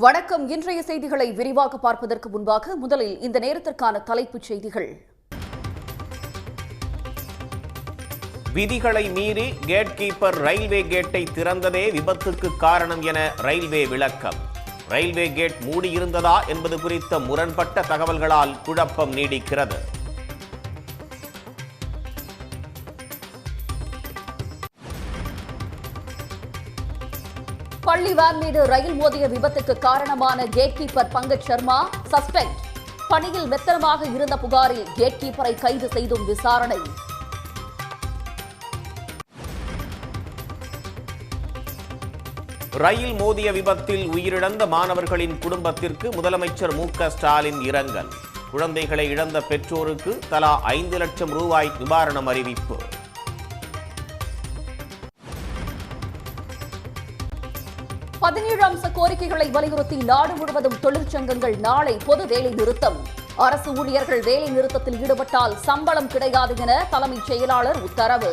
வணக்கம். இன்றைய செய்திகளை விரிவாக பார்ப்பதற்கு முன்பாக முதலில் இந்த நேரத்திற்கான தலைப்புச் செய்திகள். விதிகளை மீறி கேட் கீப்பர் ரயில்வே கேட்டை திறந்ததே விபத்துக்கு காரணம் என ரயில்வே விளக்கம். ரயில்வே கேட் மூடியிருந்ததா என்பது குறித்த முரண்பட்ட தகவல்களால் குழப்பம் நீடிக்கிறது. பள்ளி வேன் மீது ரயில் மோதிய விபத்துக்கு காரணமான gate keeper Pankaj Sharma suspend. பணியில் மெத்தனமாக இருந்த புகாரில் கேட் கீப்பரை கைது செய்தும் விசாரணை. ரயில் மோதிய விபத்தில் உயிரிழந்த மாணவர்களின் குடும்பத்திற்கு முதலமைச்சர் மு.க.ஸ்டாலின் இரங்கல். குழந்தைகளை இழந்த பெற்றோருக்கு தலா 5 லட்சம் ரூபாய் நிவாரணம் அறிவிப்பு. அம்ச கோரிக்கைகளை வலியுறுத்தி நாடு முழுவதும் தொழிற்சங்கங்கள் நாளை பொது வேலை நிறுத்தம். அரசு ஊழியர்கள் வேலை நிறுத்தத்தில் ஈடுபட்டால் சம்பளம் கிடையாது என தலைமைச் செயலாளர் உத்தரவு.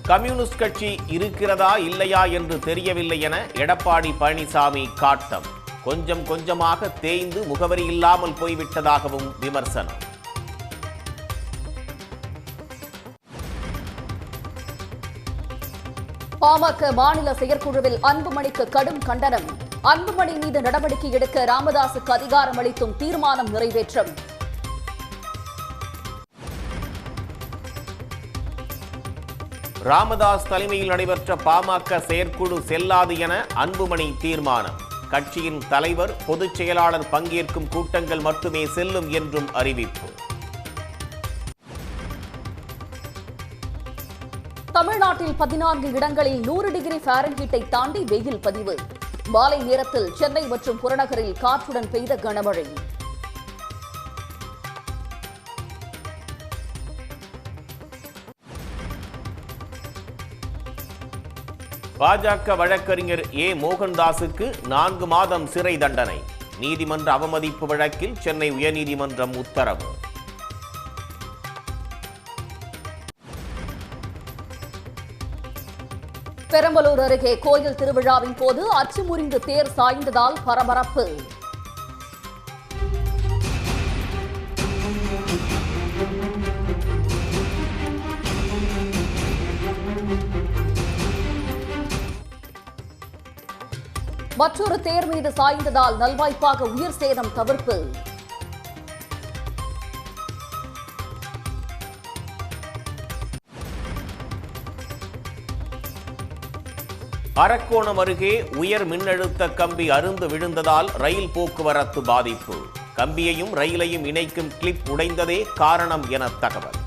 கம்யூனிஸ்ட் கட்சி இருக்கிறதா இல்லையா என்று தெரியவில்லை என எடப்பாடி பழனிசாமி காட்டம். கொஞ்சம் கொஞ்சமாக தேய்ந்து முகவரி இல்லாமல் போய்விட்டதாகவும் விமர்சனம். பாமக மாநில செயற்குழுவில் அன்புமணிக்கு கடும் கண்டனம். அன்புமணி மீது நடவடிக்கை எடுக்க ராமதாசுக்கு அதிகாரம் அளித்தும் தீர்மானம் நிறைவேற்றம். ராமதாஸ் தலைமையில் நடைபெற்ற பாமக செயற்குழு செல்லாது என அன்புமணி தீர்மானம். கட்சியின் தலைவர் பொதுச் செயலாளர் பங்கேற்கும் கூட்டங்கள் மட்டுமே செல்லும் என்றும் அறிவிப்பு. தமிழ்நாட்டில் 14 இடங்களில் 100 டிகிரி ஃபாரன்ஹீட்டை தாண்டி வெயில் பதிவு. மாலை நேரத்தில் சென்னை மற்றும் புறநகரில் காற்றுடன் பெய்த கனமழை. பாஜக வழக்கறிஞர் ஏ மோகன்தாஸுக்கு 4 மாதம் சிறை தண்டனை. நீதிமன்ற அவமதிப்பு வழக்கில் சென்னை உயர்நீதிமன்றம் உத்தரவு. பெரம்பலூர் அருகே கோயில் திருவிழாவின் போது அச்சு முறிந்து தேர் சாய்ந்ததால் பரபரப்பு. மற்றொரு தேர் மீது சாய்ந்ததால் நல்வாய்ப்பாக உயிர் சேதம் தவிர்ப்பு. அரக்கோணம் அருகே உயர் மின்னழுத்த கம்பி அறுந்து விழுந்ததால் ரயில் போக்குவரத்து பாதிப்பு. கம்பியையும் ரயிலையும் இணைக்கும் கிளிப் உடைந்ததே காரணம் என தகவல்.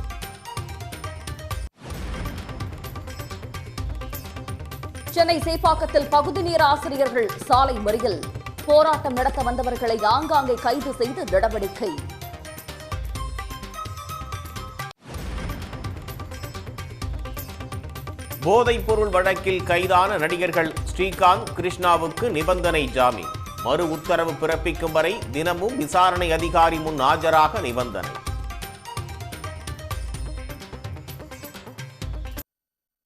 சென்னை சேப்பாக்கத்தில் பகுதி நேர ஆசிரியர்கள் சாலை மறியல். போராட்டம் நடத்த வந்தவர்களை ஆங்காங்கே கைது செய்து நடவடிக்கை. போதைப் பொருள் வழக்கில் கைதான நடிகர்கள் ஸ்ரீகாந்த், கிருஷ்ணாவுக்கு நிபந்தனை ஜாமீன். மறு உத்தரவு பிறப்பிக்கும் வரை தினமும் விசாரணை அதிகாரி முன் ஆஜராக நிபந்தனை.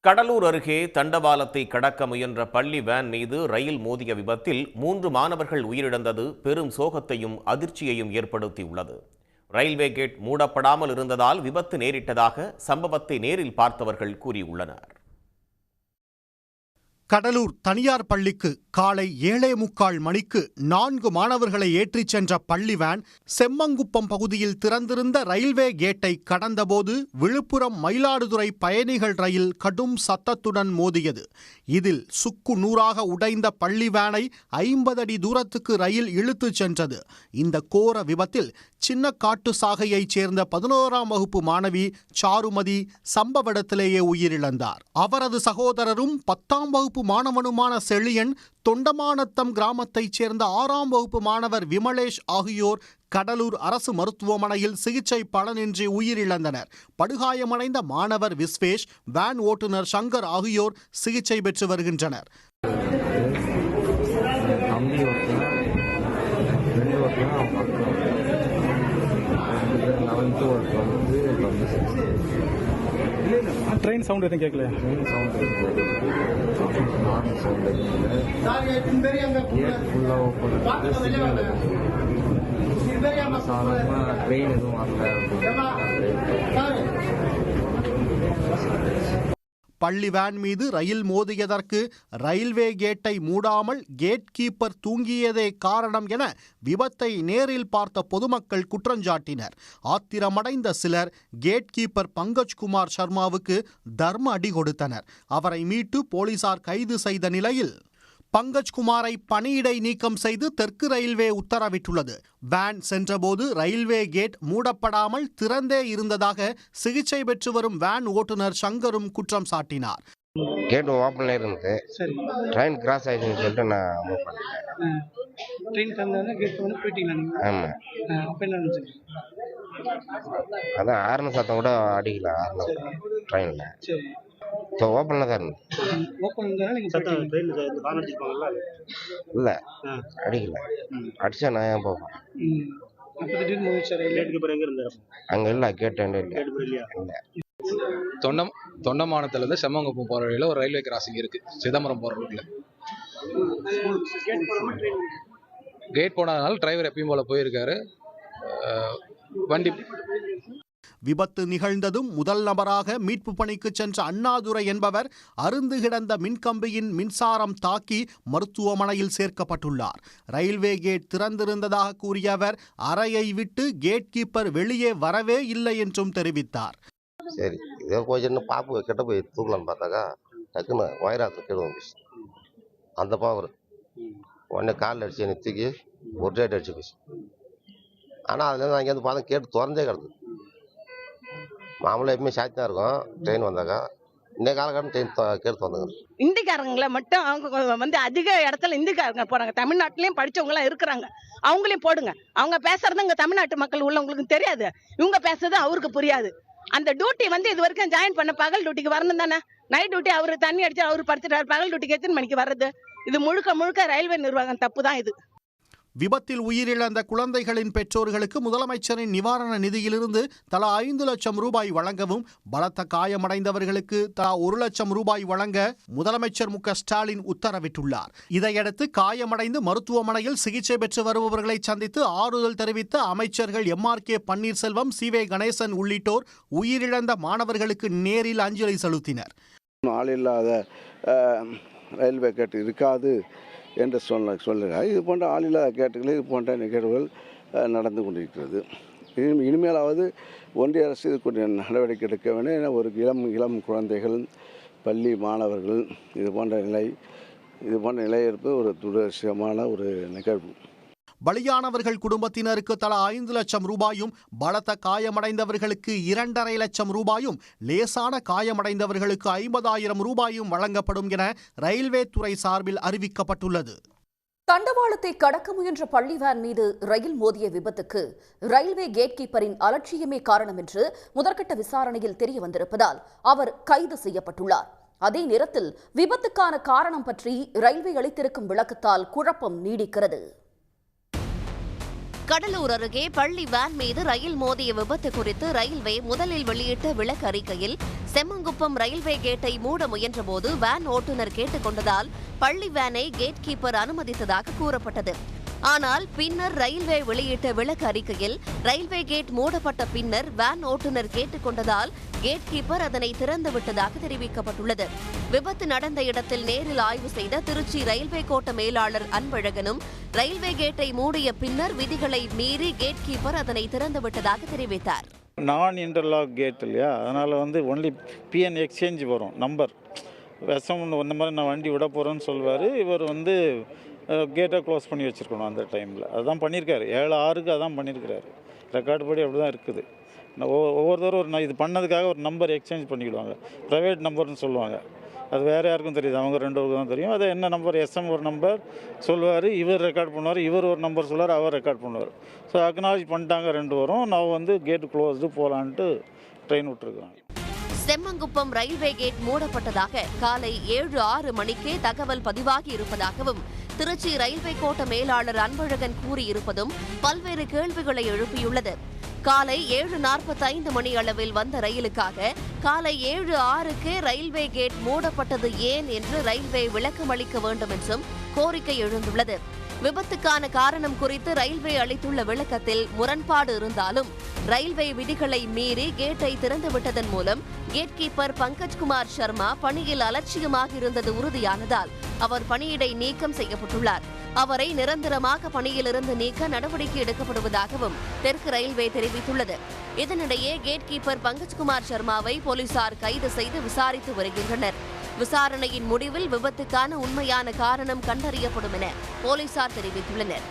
கடலூர் அருகே தண்டவாளத்தை கடக்க முயன்ற பள்ளி வேன் மீது ரயில் மோதிய விபத்தில் 3 மாணவர்கள் உயிரிழந்தது பெரும் சோகத்தையும் அதிர்ச்சியையும் ஏற்படுத்தியுள்ளது. ரயில்வே கேட் மூடப்படாமல் இருந்ததால் விபத்து நேரிட்டதாக சம்பவத்தை நேரில் பார்த்தவர்கள் கூறியுள்ளனர். கடலூர் தனியார் பள்ளிக்கு காலை 7:45 மணிக்கு 4 மாணவர்களை ஏற்றிச் சென்ற பள்ளி வேன் செம்மங்குப்பம் பகுதியில் திறந்திருந்த ரயில்வே கேட்டை கடந்தபோது விழுப்புரம் மயிலாடுதுறை பயணிகள் ரயில் கடும் சத்தத்துடன் மோதியது. இதில் சுக்கு நூறாக உடைந்த பள்ளி வேனை 50 அடி தூரத்துக்கு ரயில் இழுத்துச் சென்றது. இந்த கோர விபத்தில் சின்னக்காட்டு சாகையைச் சேர்ந்த 11ஆம் வகுப்பு மாணவி சாருமதி சம்பவ இடத்திலேயே உயிரிழந்தார். அவரது சகோதரரும் 10ஆம் வகுப்பு மாணவனுமான செழியன் தொண்டமானத்தம் கிராமத்தைச் சேர்ந்த 6ஆம் வகுப்பு மாணவர் விமலேஷ் ஆகியோர் கடலூர் அரசு மருத்துவமனையில் சிகிச்சை பலனின்றி உயிரிழந்தனர். படுகாயமடைந்த மாணவர் விஸ்வேஷ், வேன் ஓட்டுநர் சங்கர் ஆகியோர் சிகிச்சை பெற்று வருகின்றனர். ட்ரெயின் சவுண்ட் எதுவும் கேட்கல? Train sound normal sound gate ஃபுல்லாக ஓப்பன் சாதாரணமாக ட்ரெயின் எதுவும் வரல. பள்ளி வேன் மீது ரயில் மோதியதற்கு ரயில்வே கேட்டை மூடாமல் கேட் கீப்பர் தூங்கியதே காரணம் என விபத்தை நேரில் பார்த்த பொதுமக்கள் குற்றஞ்சாட்டினர். ஆத்திரமடைந்த சிலர் கேட் கீப்பர் பங்கஜ்குமார் சர்மாவுக்கு தர்ம அடி கொடுத்தனர். அவரை மீட்டு போலீசார் கைது செய்த நிலையில் பங்கஜ்குமாரை பணியிடை நீக்கம் செய்து தெற்கு ரயில்வே உத்தரவிட்டுள்ளது. வேன் சென்றபோது ரயில்வே கேட் மூடப்படாமல் திறந்தே இருந்ததாக சிகிச்சை பெற்று வரும் வேன் ஓட்டுநர் சங்கரும் குற்றம் சாட்டினார். கேட் ஓப்பன்ல இருந்து ட்ரெயின் கிராஸ் ஆயிடுச்சுன்னு சொல்லிட்டு நான் மூவ் பண்ணிட்டேன். ட்ரெயின் தந்தானே கேட் வந்து போயிட்டீங்களா நீங்க? ஆமா. அப்ப என்ன நினைச்சீங்க? அதான் ஆர்ன சத்தம் கூட அடிக்கல ட்ரெயின்ல. சரி. இப்போ ஓப்பன்ல தான் இருந்து. ஓப்பன் இருந்தாலும் நீங்க சத்தம் ட்ரெயின்ல பான் அடிச்சிருப்பாங்கல்ல? இல்ல அடிக்கல. அடிச்சா நான் ஏன் போவேன்? அப்ப திடீர்னு மூவிச்சா ரயில்வேக்கு பிறகு எங்க இருந்தாரு? அங்க இல்ல கேட் இல்ல. இல்ல. தொண்டமானத்துல இருந்து செம்மங்குப்பம் போற வழியில ஒரு ரயில்வே கிராசிங் இருக்கு, சிதம்பரம் போற ரூட்ல. கேட் போனதுனால டிரைவர் எப்பயும் போல போயிருக்காரு. வண்டி விபத்து நிகழ்ந்ததும் முதல் நபராக மீட்பு பணிக்கு சென்ற அண்ணாதுரை என்பவர் அருந்து கிடந்த மின்கம்பியின் மின்சாரம் தாக்கி மருத்துவமனையில் சேர்க்கப்பட்டுள்ளார். ரயில்வே கேட் திறந்திருந்ததாக கூறிய அவர் அறையை விட்டு கேட் கீப்பர் வெளியே வரவே இல்லை என்றும் தெரிவித்தார். சரி, இதோ கொஞ்சம் பாப்பு கிட்ட போய் தூக்கலான்னு பார்த்தாக்கா டக்குன்னு வயராத்துல கீழே வந்துச்சு. அந்த பவர் உடனே காலில் அடிச்சு என்னை தூக்கி ஒரு ரேட் அடிச்சு போச்சு. ஆனால் அதுலேருந்து அங்கேருந்து பார்த்தா கேட்டு திறந்தே கிடக்குது. மாமூலாக எப்பவுமே சாத்தி தான் இருக்கும். ட்ரெயின் வந்தாக்கா இந்த காலகட்டம் ட்ரெயின் கேட்டு வந்தாங்க. இந்திக்காரங்களை மட்டும் அவங்க வந்து அதிக இடத்துல இந்திக்காரங்க போறாங்க. தமிழ்நாட்டிலையும் படிச்சவங்களாம் இருக்கிறாங்க, அவங்களையும் போடுங்க. அவங்க பேசுறது இங்க தமிழ்நாட்டு மக்கள் உள்ளவங்களுக்கு தெரியாது, இவங்க பேசுறது அவருக்கு புரியாது. அந்த டியூட்டி வந்து இது வரைக்கும் ஜாயின் பண்ண பகல் டியூட்டிக்கு வரணும் தானே. நைட் டியூட்டி அவரு தண்ணி அடிச்சு அவரு படுத்துட்டாரு, பகல் டியூட்டிக்கு எத்தனை மணிக்கு வர்றது? இது முழுக்க முழுக்க ரயில்வே நிர்வாகம் தப்பு தான் இது. விபத்தில் உயிரிழந்த குழந்தைகளின் பெற்றோர்களுக்கு முதலமைச்சரின் நிவாரண நிதியிலிருந்து தலா 5 லட்சம் ரூபாய் வழங்கவும், பலத்த காயமடைந்தவர்களுக்கு தலா 1 லட்சம் ரூபாய் வழங்க முதலமைச்சர் மு.க. ஸ்டாலின் உத்தரவிட்டுள்ளார். இதையடுத்து காயமடைந்து மருத்துவமனையில் சிகிச்சை பெற்று வருபவர்களை சந்தித்து ஆறுதல் தெரிவித்த அமைச்சர்கள் எம்.ஆர்.கே. பன்னீர்செல்வம், சி.வே. கணேசன் உள்ளிட்டோர் உயிரிழந்த மாணவர்களுக்கு நேரில் அஞ்சலி செலுத்தினர். ஆளில்லாத ரயில்வே கேட் இருக்காது என்று சொல்லுகிறார். இது போன்ற ஆளில்லாத கேட்டுகளில் இது போன்ற நிகழ்வுகள் நடந்து கொண்டிருக்கிறது. இனிமேலாவது ஒன்றிய அரசு இதுக்குரிய நடவடிக்கை எடுக்க வேண்டும். ஒரு இளம் குழந்தைகள், பள்ளி மாணவர்கள் இது போன்ற நிலை இருப்பது ஒரு துரதிர்ஷ்டமான ஒரு நிகழ்வு. பலியானவர்கள் குடும்பத்தினருக்கு தலா 5 லட்சம் ரூபாயும், பலத்த காயமடைந்தவர்களுக்கு 2.5 லட்சம் ரூபாயும், லேசான காயமடைந்தவர்களுக்கு 50,000 ரூபாயும் வழங்கப்படும் என ரயில்வே துறை சார்பில் அறிவிக்கப்பட்டுள்ளது. தண்டவாளத்தை கடக்க முயன்ற பள்ளி வேன் மீது ரயில் மோதிய விபத்துக்கு ரயில்வே கேட் கீப்பரின் அலட்சியமே காரணம் என்று முதற்கட்ட விசாரணையில் தெரிய வந்திருப்பதால் அவர் கைது செய்யப்பட்டுள்ளார். அதே நேரத்தில் விபத்துக்கான காரணம் பற்றி ரயில்வே அளித்திருக்கும் விளக்கத்தால் குழப்பம் நீடிக்கிறது. கடலூர் அருகே பள்ளி வேன் மீது ரயில் மோதிய விபத்து குறித்து ரயில்வே முதலில் வெளியிட்ட விளக்க அறிக்கையில், செம்மங்குப்பம் ரயில்வே கேட்டை மூட முயன்றபோது வேன் ஓட்டுநர் கேட்டுக் கொண்டதால் பள்ளி வேனை கேட் கீப்பர் அனுமதித்ததாக கூறப்பட்டது. ஆனால் பின்னர் ரயில்வே வெளியிட்ட விளக்க அறிக்கையில், ரயில்வே கேட் மூடப்பட்ட பின்னர் வேன் ஓட்டுநர் கேட்டுக் கொண்டதால் கேட் கீப்பர் அதனை திறந்துவிட்டதாக தெரிவிக்கப்பட்டுள்ளது. விபத்து நடந்த இடத்தில் நேரில் ஆய்வு செய்த திருச்சி ரயில்வே கோட்ட மேலாளர் அன்பழகனும், ரயில்வே கேட்டை மூடிய பின்னர் விதிகளை மீறி கேட் கீப்பர் அதனை திறந்துவிட்டதாக தெரிவித்தார். நான் இன்டர்லாக் கேட் இல்லையா, அதனால் ஒன்லி பிஎன் எக்ஸ்சேஞ்ச் வரும் நம்பர். விஷம் இந்த மாதிரி நான் வண்டி விட போகிறேன்னு சொல்வார். இவர் கேட்டை க்ளோஸ் பண்ணி வச்சுருக்கணும் அந்த டைமில். அதுதான் பண்ணியிருக்காரு. 7/6க்கு அதான் பண்ணியிருக்கிறாரு. ரெக்கார்டு படி அப்படி தான் இருக்குது. ஒவ்வொருத்தரும் இது பண்ணதுக்காக ஒரு நம்பர் எக்ஸ்சேஞ்ச் பண்ணிக்கிடுவாங்க. ப்ரைவேட் நம்பர்னு சொல்லுவாங்க. அது வேறு யாருக்கும் தெரியுது, அவங்க 2 பேருக்கு தான் தெரியும். அது என்ன நம்பர், எஸ்எம் ஒரு நம்பர் சொல்லுவார், இவர் ரெக்கார்ட் பண்ணுவார், இவர் ஒரு நம்பர் சொல்லுவார், அவர் ரெக்கார்ட் பண்ணுவார். ஸோ அக்னாலஜ் பண்ணிட்டாங்க 2 பேரும். நான் கேட்டு க்ளோஸ்டு போகலான்ட்டு ட்ரெயின் விட்டுருக்காங்க. செம்மங்குப்பம் ரயில்வே கேட் மூடப்பட்டதாக காலை 7:06 மணிக்கே தகவல் பதிவாகி இருப்பதாகவும் திருச்சி ரயில்வே கோட்ட மேலாளர் அன்பழகன் கூறியிருப்பதும் பல்வேறு கேள்விகளை எழுப்பியுள்ளது. காலை 7:45 மணி அளவில் வந்த ரயிலுக்காக காலை 7:06க்கு ரயில்வே கேட் மூடப்பட்டது ஏன் என்று ரயில்வே விளக்கமளிக்க வேண்டும் என்றும் கோரிக்கை எழுந்துள்ளது. விபத்துக்கான காரணம் குறித்து ரயில்வே அளித்துள்ள விளக்கத்தில் முரண்பாடு இருந்தாலும் ரயில்வே விதிகளை மீறி கேட்டை திறந்துவிட்டதன் மூலம் கேட் கீப்பர் பங்கஜ்குமார் சர்மா பணியில் அலட்சியமாக இருந்தது உறுதியானதால் அவர் பணியிடை நீக்கம் செய்யப்பட்டுள்ளார். அவரை நிரந்தரமாக பணியிலிருந்து நீக்க நடவடிக்கை எடுக்கப்படுவதாகவும் தெற்கு ரயில்வே தெரிவித்துள்ளது. இதனிடையே கேட் கீப்பர் பங்கஜ்குமார் சர்மாவை போலீசார் கைது செய்து விசாரித்து வருகின்றனர். விசாரணையின் முடிவில் விபத்துக்கான உண்மையான காரணம் கண்டறியப்படும் என போலீசார் தெரிவித்துள்ளனர்.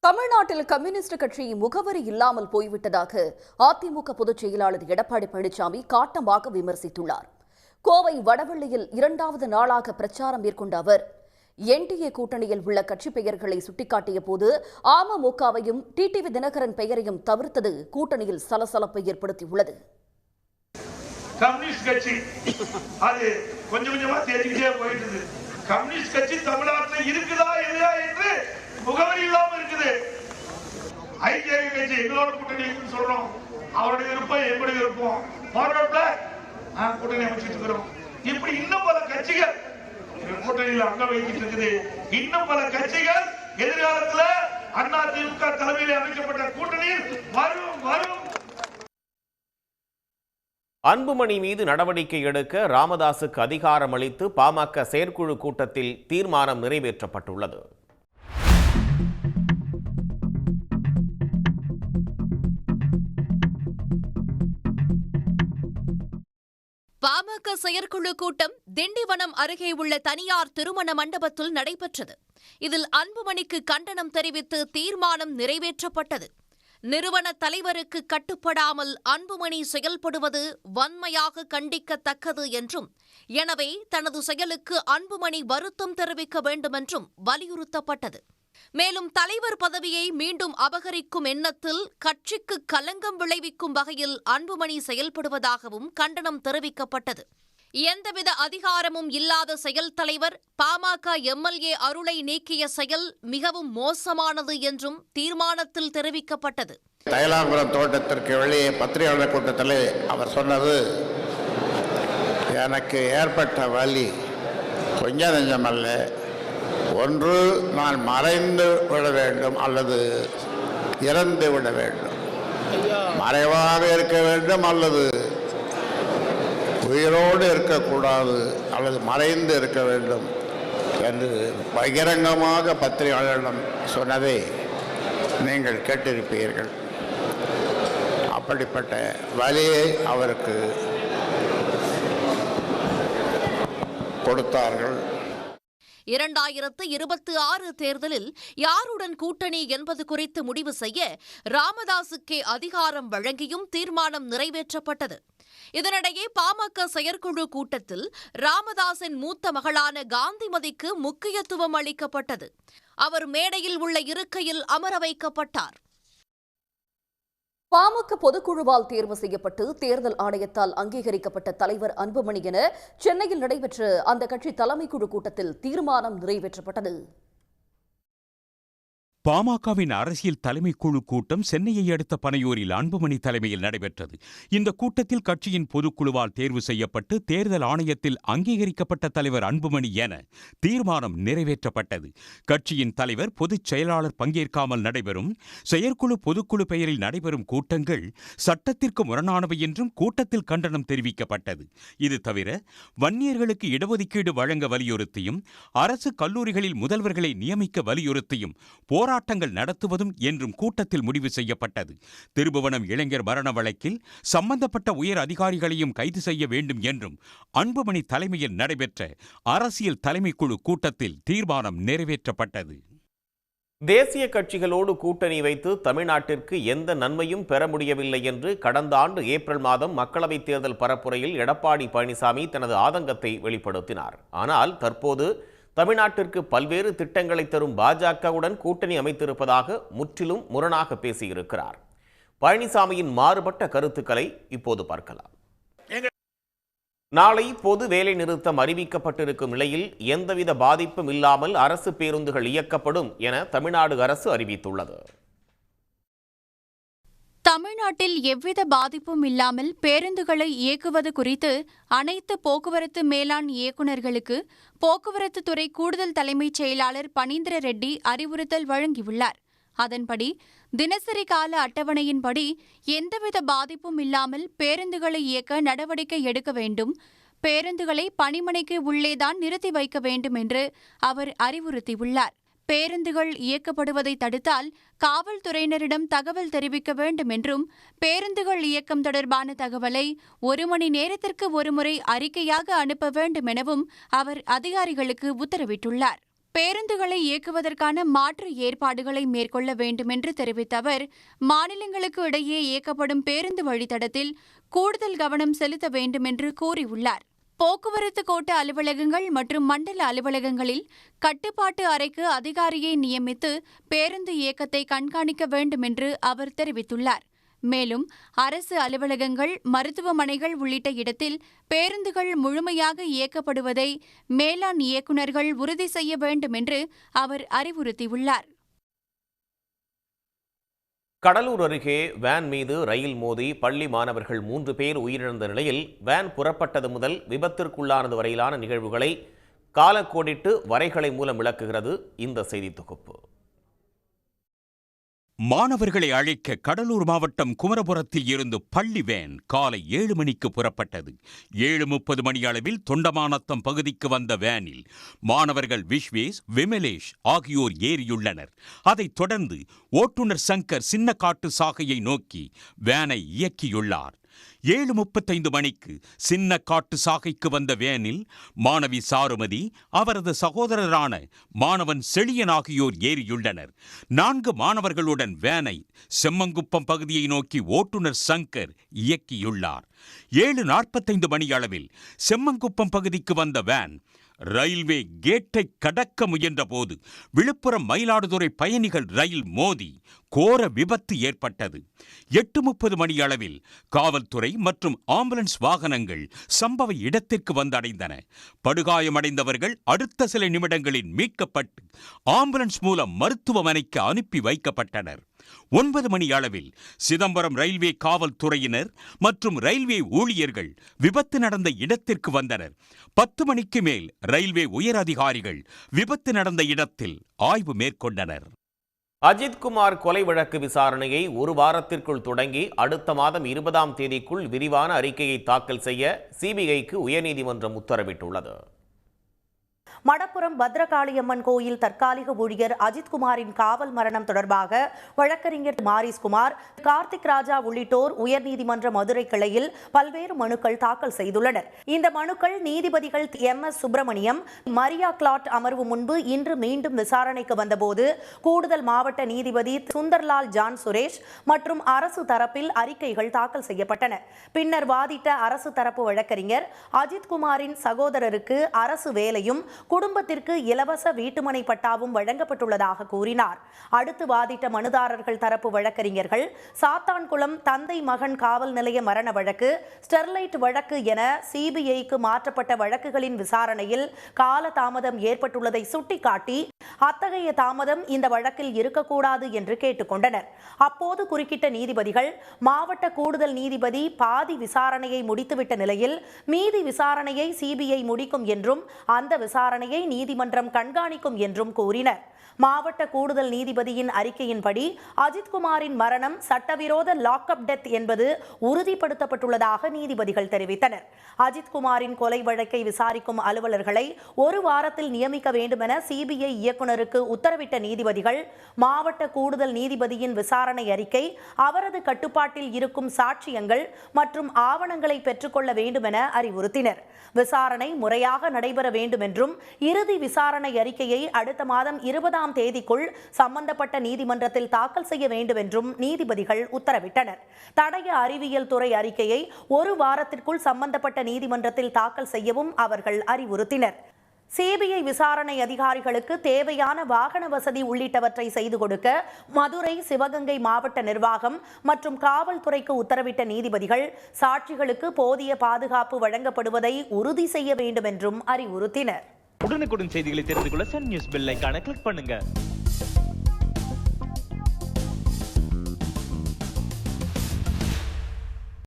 தமிழ்நாட்டில் கம்யூனிஸ்ட் கட்சி முகவரி இல்லாமல் போய்விட்டதாக அதிமுக பொதுச் செயலாளர் எடப்பாடி பழனிசாமி காட்டமாக விமர்சித்துள்ளார். கோவை வடவள்ளியில் 2வது நாளாக பிரச்சாரம் மேற்கொண்ட அவர் என்டிஏ கூட்டணியில் உள்ள கட்சி பெயர்களை சுட்டிக்காட்டிய போது அமமுகவையும் டிடிவி தினகரன் பெயரையும் தவிர்த்தது கூட்டணியில் சலசலப்பை ஏற்படுத்தியுள்ளது. கம்யூனிஸ்ட் கட்சி அது கொஞ்சம் கொஞ்சமா தெரிஞ்சுட்டே போயிட்டு இருக்கு. கம்யூனிஸ்ட் கட்சி தமிழ்நாட்டில் இருக்குதா இல்லையா என்று முகவரி இல்லாம இருக்குது. ஐக்கிய கட்சி எங்களோட கூட்டணி சொல்றோம், அவருடைய விருப்பம் எங்களுடைய விருப்பம், கூட்டணி அமைச்சிட்டு இருக்கிறோம். இப்படி இன்னும் பல கட்சிகள் கூட்டணியில் அங்க வைக்கிட்டு இருக்குது. இன்னும் பல கட்சிகள் எதிர்காலத்தில் அதிமுக தலைமையில் அமைக்கப்பட்ட கூட்டணியில் வரும். அன்புமணி மீது நடவடிக்கை எடுக்க ராமதாசுக்கு அதிகாரம் அளித்து பாமக செயற்குழு கூட்டத்தில் தீர்மானம் நிறைவேற்றப்பட்டுள்ளது. பாமக செயற்குழு கூட்டம் திண்டிவனம் அருகே உள்ள தனியார் திருமண மண்டபத்தில் நடைபெற்றது. இதில் அன்புமணிக்கு கண்டனம் தெரிவித்து தீர்மானம் நிறைவேற்றப்பட்டது. நிறுவன தலைவருக்கு கட்டுப்படாமல் அன்புமணி செயல்படுவது வன்மையாக கண்டிக்கத்தக்கது என்றும், எனவே தனது செயலுக்கு அன்புமணி வருத்தம் தெரிவிக்க வேண்டுமென்றும் வலியுறுத்தப்பட்டது. மேலும் தலைவர் பதவியை மீண்டும் அபகரிக்கும் எண்ணத்தில் கட்சிக்கு களங்கம் விளைவிக்கும் வகையில் அன்புமணி செயல்படுவதாகவும் கண்டனம் தெரிவிக்கப்பட்டது. எந்தவித அதிகாரமும் இல்லாத செயல் தலைவர் பாமக எம்எல்ஏ அருளை நீக்கிய செயல் மிகவும் மோசமானது என்றும் தீர்மானத்தில் தெரிவிக்கப்பட்டது. தைலாபுரம் தோட்டத்திற்கு வெளியே பத்திரிகையாளர் கூட்டத்தில் அவர் சொன்னது, எனக்கு ஏற்பட்ட வலி கொஞ்சம் நெஞ்சமல்ல, ஒன்று நான் மறைந்து விட வேண்டும் அல்லது இறந்து விட வேண்டும், மறைவாக இருக்க வேண்டும் அல்லது உயிரோடு இருக்கக்கூடாது அல்லது மறைந்து இருக்க வேண்டும் என்று பகிரங்கமாக பத்திரிகையாளரிடம் சொன்னதை நீங்கள் கேட்டிருப்பீர்கள். அப்படிப்பட்ட வலியை அவருக்கு கொடுத்தார்கள். 2026 தேர்தலில் யாருடன் கூட்டணி என்பது குறித்து முடிவு செய்ய ராமதாசுக்கே அதிகாரம் வழங்கியும் தீர்மானம் நிறைவேற்றப்பட்டது. இதனிடையே பாமக செயற்குழு கூட்டத்தில் ராமதாசின் மூத்த மகளான காந்திமதிக்கு முக்கியத்துவம் அளிக்கப்பட்டது. அவர் மேடையில் உள்ள இருக்கையில் அமர வைக்கப்பட்டார். பாமக பொதுக்குழுவால் தேர்வு செய்யப்பட்டு தேர்தல் ஆணையத்தால் அங்கீகரிக்கப்பட்ட தலைவர் அன்புமணி என சென்னையில் நடைபெற்ற அந்த கட்சி தலைமைக்குழு கூட்டத்தில் தீர்மானம் நிறைவேற்றப்பட்டது. பாமகவின் அரசியல் தலைமைக்குழு கூட்டம் சென்னையை அடுத்த பனையூரில் அன்புமணி தலைமையில் நடைபெற்றது. இந்த கூட்டத்தில் கட்சியின் பொதுக்குழுவால் தேர்வு செய்யப்பட்டு தேர்தல் ஆணையத்தில் அங்கீகரிக்கப்பட்ட தலைவர் அன்புமணி என தீர்மானம் நிறைவேற்றப்பட்டது. கட்சியின் தலைவர் பொதுச் செயலாளர் பங்கேற்காமல் நடைபெறும் செயற்குழு பொதுக்குழு பெயரில் நடைபெறும் கூட்டங்கள் சட்டத்திற்கு முரணானவை என்றும் கூட்டத்தில் கண்டனம் தெரிவிக்கப்பட்டது. இது தவிர வன்னியர்களுக்கு இடஒதுக்கீடு வழங்க வலியுறுத்தியும் அரசு கல்லூரிகளில் முதல்வர்களை நியமிக்க வலியுறுத்தியும் போராட்டங்கள் நடத்துவதும் என்றும் கூட்டத்தில் முடிவு செய்யப்பட்டது. திருபுவனம் இளைஞர் மரண வழக்கில் சம்பந்தப்பட்ட உயர் அதிகாரிகளையும் கைது செய்ய வேண்டும் என்றும் அன்புமணி தலைமையில் நடைபெற்ற அரசியல் தலைமைக்குழு கூட்டத்தில் தீர்மானம் நிறைவேற்றப்பட்டது. தேசிய கட்சிகளோடு கூட்டணி வைத்து தமிழ்நாட்டிற்கு எந்த நன்மையும் பெற முடியவில்லை என்று கடந்த ஆண்டு ஏப்ரல் மாதம் மக்களவைத் தேர்தல் பரப்புரையில் எடப்பாடி பழனிசாமி தனது ஆதங்கத்தை வெளிப்படுத்தினார். ஆனால் தற்போது தமிழ்நாட்டிற்கு பல்வேறு திட்டங்களை தரும் பாஜகவுடன் கூட்டணி அமைத்திருப்பதாக முற்றிலும் முரணாக பேசியிருக்கிறார். பழனிசாமியின் மாறுபட்ட கருத்துக்களை இப்போது பார்க்கலாம். நாளை பொது வேலை நிறுத்தம் அறிவிக்கப்பட்டிருக்கும் நிலையில் எந்தவித பாதிப்பும் இல்லாமல் அரசு பேருந்துகள் இயக்கப்படும் என தமிழ்நாடு அரசு அறிவித்துள்ளது. தமிழ்நாட்டில் எவ்வித பாதிப்பும் இல்லாமல் பேருந்துகளை இயக்குவது குறித்து அனைத்து போக்குவரத்து மேலாண் இயக்குநர்களுக்கு போக்குவரத்து துறை கூடுதல் தலைமைச் செயலாளர் பனீந்திர ரெட்டி அறிவுறுத்தல் வழங்கியுள்ளார். அதன்படி தினசரி கால அட்டவணையின்படி எந்தவித பாதிப்பும் இல்லாமல் பேருந்துகளை இயக்க நடவடிக்கை எடுக்க வேண்டும். பேருந்துகளை பணிமனைக்கு உள்ளேதான் நிறுத்தி வைக்க வேண்டும் என்று அவர் அறிவுறுத்தியுள்ளார். பேருந்துகள் இயக்கப்படுவதை தடுத்தால் காவல்துறையினரிடம் தகவல் தெரிவிக்க வேண்டும் என்றும், பேருந்துகள் இயக்கம் தொடர்பான தகவலை 1 மணி நேரத்திற்கு ஒருமுறை அறிக்கையாக அனுப்ப வேண்டும் எனவும் அவர் அதிகாரிகளுக்கு உத்தரவிட்டுள்ளார். பேருந்துகளை இயக்குவதற்கான மாற்று ஏற்பாடுகளை மேற்கொள்ள வேண்டும் என்று தெரிவித்த அவர், மாநிலங்களுக்கு இடையே இயக்கப்படும் பேருந்து வழித்தடத்தில் கூடுதல் கவனம் செலுத்த வேண்டும் என்று கூறியுள்ளார். போக்குவரத்து கோட்ட அலுவலகங்கள் மற்றும் மண்டல அலுவலகங்களில் கட்டுப்பாட்டு அறைக்கு அதிகாரியை நியமித்து பேருந்து இயக்கத்தை கண்காணிக்க வேண்டும் என்று அவர் தெரிவித்துள்ளார். மேலும் அரசு அலுவலகங்கள், மருத்துவமனைகள் உள்ளிட்ட இடத்தில் பேருந்துகள் முழுமையாக இயக்கப்படுவதை மேலாண் இயக்குநர்கள் உறுதி செய்ய வேண்டும் என்று அவர் அறிவுறுத்தியுள்ளார். கடலூர் அருகே வேன் மீது ரயில் மோதி பள்ளி மாணவர்கள் 3 பேர் உயிரிழந்த நிலையில் வேன் புறப்பட்டது முதல் விபத்திற்குள்ளானது வரையிலான நிகழ்வுகளை காலக்கோடிட்டு வரைகலை மூலம் விளக்குகிறது இந்த செய்தி தொகுப்பு. மாணவர்களை அழைக்க கடலூர் மாவட்டம் குமரபுரத்தில் இருந்து பள்ளி வேன் காலை 7 மணிக்கு புறப்பட்டது. 7:30 மணி அளவில் தொண்டமானத்தம் பகுதிக்கு வந்த வேனில் மாணவர்கள் விஸ்வேஷ், விமலேஷ் ஆகியோர் ஏறியுள்ளனர். அதைத் தொடர்ந்து ஓட்டுநர் சங்கர் சின்னக்காட்டு சாகையை நோக்கி வேனை இயக்கியுள்ளார். 7:35 மணிக்கு சின்னக்காட்டு சாகைக்கு வந்த வேனில் மாணவி சாருமதி, அவரது சகோதரரான மாணவன் செழியன் ஆகியோர் ஏறியுள்ளனர். 4 மாணவர்களுடன் வேனை செம்மங்குப்பம் பகுதியை நோக்கி ஓட்டுநர் சங்கர் இயக்கியுள்ளார். 7:45 மணி அளவில் செம்மங்குப்பம் பகுதிக்கு வந்த வேன் ரயில்வே கேட்டை கடக்க முயன்றபோது விழுப்புரம் மயிலாடுதுறை பயணிகள் ரயில் மோதி கோர விபத்து ஏற்பட்டது. 8:30 மணி அளவில் காவல்துறை மற்றும் ஆம்புலன்ஸ் வாகனங்கள் சம்பவ இடத்திற்கு வந்தடைந்தன. படுகாயமடைந்தவர்கள் அடுத்த சில நிமிடங்களில் மீட்கப்பட்டு ஆம்புலன்ஸ் மூலம் மருத்துவமனைக்கு அனுப்பி வைக்கப்பட்டனர். 9 மணி அளவில் சிதம்பரம் ரயில்வே காவல்துறையினர் மற்றும் ரயில்வே ஊழியர்கள் விபத்து நடந்த இடத்திற்கு வந்தனர். 10 மணிக்கு மேல் ரயில்வே உயர் அதிகாரிகள் விபத்து நடந்த இடத்தில் ஆய்வு மேற்கொண்டனர். அஜித்குமார் கொலை வழக்கு விசாரணையை 1 வாரத்திற்குள் தொடங்கி அடுத்த மாதம் 20ஆம் தேதிக்குள் விரிவான அறிக்கையை தாக்கல் செய்ய சிபிஐக்கு உயர்நீதிமன்றம் உத்தரவிட்டுள்ளது. மடப்புரம் பத்ரகாளியம்மன் கோயில் தற்காலிக ஊழியர் அஜித்குமாரின் காவல் மரணம் தொடர்பாக வழக்கறிஞர் மாரிஸ்குமார், கார்த்திக் ராஜா உள்ளிட்டோர் உயர்நீதிமன்ற மதுரை கிளையில் பல்வேறு மனுக்கள் தாக்கல் செய்துள்ளனர். இந்த மனுக்கள் நீதிபதிகள் MS சுப்பிரமணியம், மரியா கிளாட் அமர்வு முன்பு இன்று மீண்டும் விசாரணைக்கு வந்தபோது கூடுதல் மாவட்ட நீதிபதி சுந்தர்லால் ஜான் சுரேஷ் மற்றும் அரசு தரப்பில் அறிக்கைகள் தாக்கல் செய்யப்பட்டன. பின்னர் வாதிட்ட அரசு தரப்பு வழக்கறிஞர் அஜித்குமாரின் சகோதரருக்கு அரசு வேலையும் குடும்பத்திற்கு இலவச வீட்டுமனை பட்டாவும் வழங்கப்பட்டுள்ளதாக கூறினார். அடுத்து வாதிட்ட மனுதாரர்கள் தரப்பு வழக்கறிஞர்கள் சாத்தான்குளம் தந்தை மகன் காவல் நிலைய மரண வழக்கு, ஸ்டெர்லைட் வழக்கு என சிபிஐக்கு மாற்றப்பட்ட வழக்குகளின் விசாரணையில் கால தாமதம் ஏற்பட்டுள்ளதை சுட்டிக்காட்டி அத்தகைய தாமதம் இந்த வழக்கில் இருக்கக்கூடாது என்று கேட்டுக்கொண்டனர். அப்போது குறுக்கிட்ட நீதிபதிகள், மாவட்ட கூடுதல் நீதிபதி பாதி விசாரணையை முடித்துவிட்ட நிலையில் மீதி விசாரணையை சிபிஐ முடிக்கும் என்றும் அந்த விசாரணையை நீதிமன்றம் கண்காணிக்கும் என்றும் கூறினர். மாவட்ட கூடுதல் நீதிபதியின் அறிக்கையின்படி அஜித்குமாரின் மரணம் சட்டவிரோத லாக்அப் டெத் என்பது உறுதிப்படுத்தப்பட்டுள்ளதாக நீதிபதிகள் தெரிவித்தனர். அஜித்குமாரின் கொலை வழக்கை விசாரிக்கும் அலுவலர்களை 1 வாரத்தில் நியமிக்க வேண்டுமென சிபிஐ இயக்குநருக்கு உத்தரவிட்ட நீதிபதிகள், மாவட்ட கூடுதல் நீதிபதியின் விசாரணை அறிக்கை, அவரது கட்டுப்பாட்டில் இருக்கும் சாட்சியங்கள் மற்றும் ஆவணங்களை பெற்றுக்கொள்ள வேண்டுமென அறிவுறுத்தினர். விசாரணை முறையாக நடைபெற வேண்டும் என்றும் இறுதி விசாரணை அறிக்கையை அடுத்த மாதம் 20ஆம் தேதிக்குள் சம்பந்தப்பட்ட நீதிமன்றத்தில் தாக்கல் செய்ய வேண்டும் என்றும் நீதிபதிகள் உத்தரவிட்டனர். தடய அறிவியல் துறை அறிக்கையை 1 வாரத்திற்குள் சம்பந்தப்பட்ட நீதிமன்றத்தில் தாக்கல் செய்யவும் அவர்கள் அறிவுறுத்தினர். சிபிஐ விசாரணை அதிகாரிகளுக்கு தேவையான வாகன வசதி உள்ளிட்டவற்றை செய்து கொடுக்க மதுரை, சிவகங்கை மாவட்ட நிர்வாகம் மற்றும் காவல்துறைக்கு உத்தரவிட்ட நீதிபதிகள் சாட்சிகளுக்கு போதிய பாதுகாப்பு வழங்கப்படுவதை உறுதி செய்ய வேண்டும் என்றும் அறிவுறுத்தினர். உடனுக்குடன் செய்திகளை தெரிந்து கொள்ள சன் நியூஸ் பெல் ஐகானை கிளிக் பண்ணுங்க.